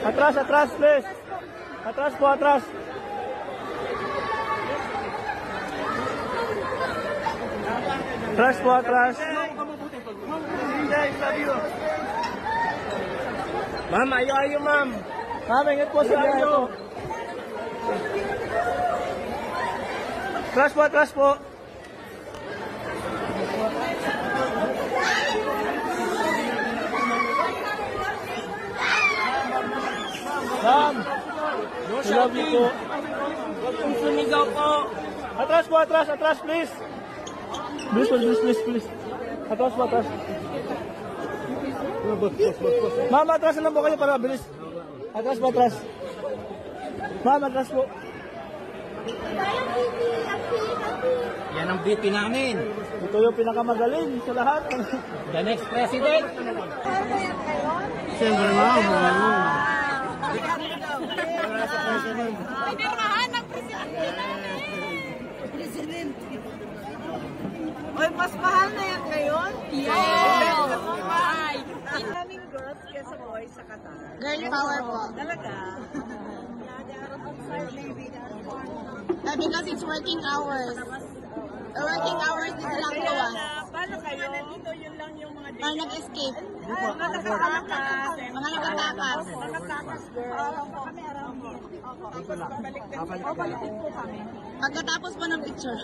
Atras, atras, please. Atras po, atras. Atras po, atras. Ma'am, ayo, ma'am. Ma'am, ingat po sa ayo. Atras po, atras po. Ma'am, I love you po. Huwag kong sumigaw po. Atras po, atras, atras, please. Please. Atras po, atras. Ma'am, atras na lang po kayo para bilis. Atras po, atras. Ma'am, atras po. Yan ang BP namin. Ito yung pinakamagaling sa lahat. The next president. Siyempre, ma'am. Pinirahan ng presidente namin. Presidente. Oy, mas mahal na yan ngayon? Yes! Maraming girls kesa boys sa Qatar. Girl power po. Talaga? Because it's working hours. The working hours is lang to us. Paano kayo? Nandito yun lang yung mga Or nag-escape. mga nakatakas. Mga nakatakas. Mga takas girls. Kami around here. Tapos babalik din. Babalik din po kami. Pagkatapos po ng picture.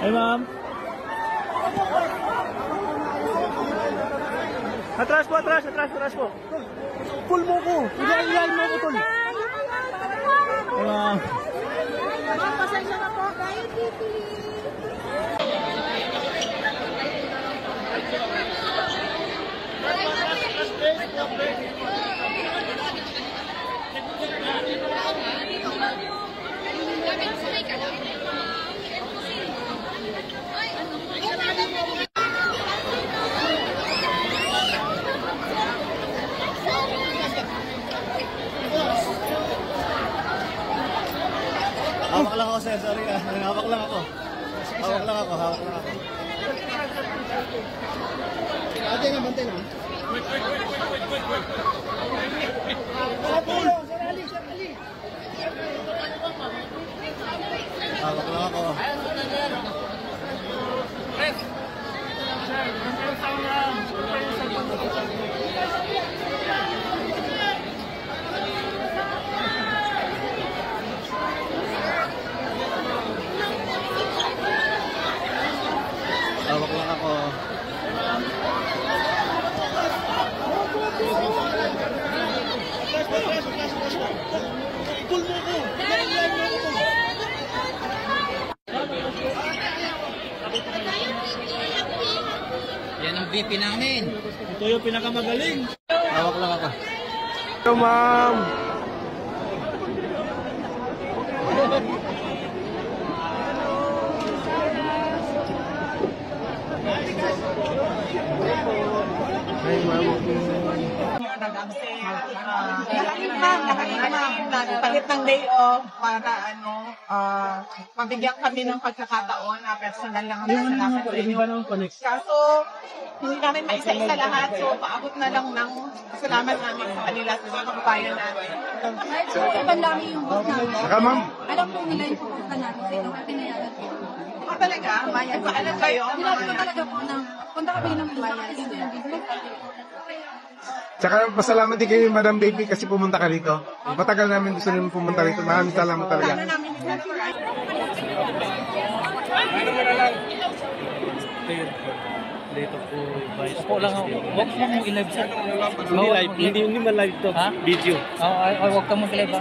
Hey, ma'am. Atras po, atras po. Pull mo ko. Ilayin mo ko, tol. Hey, ma'am. Pasensya na po. Kayo, Titi. Hawak lang ako, sir. Sorry ah. Hawak lang ako. Ate nga, bantay lang. Hawak lang ako. Hawak lang ako. Pull mo ko. Yan ang BP namin. Ito yung pinakamagaling. Hawak lang ako. Hello, ma'am. Hey, ma'am. Palit ng day off para mabigyan kami ng pagkakataon na personal lang ang salamat sa inyo. Kaso, hindi namin maisa-isa lahat, so paabot na lang ng salamat namin sa kanila sa mga kababayan natin. So, ibang lami yung book namin. Saka, ma'am. Alam po nila yung pupunta natin. Ito ang pinayaran ko. Talaga, Maya, paalam kayo. Sinabi ko talaga po na punta kami ng bayan. Tsaka pasalamat din kayo, Madam Baby, kasi pumunta ka rito. Matagal namin gusto namin pumunta rito. Maraming salamat talaga. Sana namin Dito po, vice. Ako lang ako. Huwag mo mong i-live sa... Hindi live, hindi man live to. Ha? Video. Huwag ka mong i-live.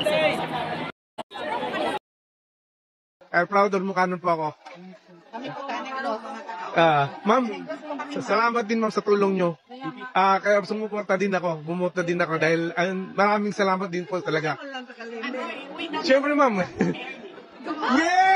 Proud of mukha nun po ako. kami po kanin ano. Ma'am, salamat din ma'am sa tulong nyo. Kaya sumuporta din ako, bumoto din ako dahil maraming salamat din po talaga. Siyempre ma'am. Yeah!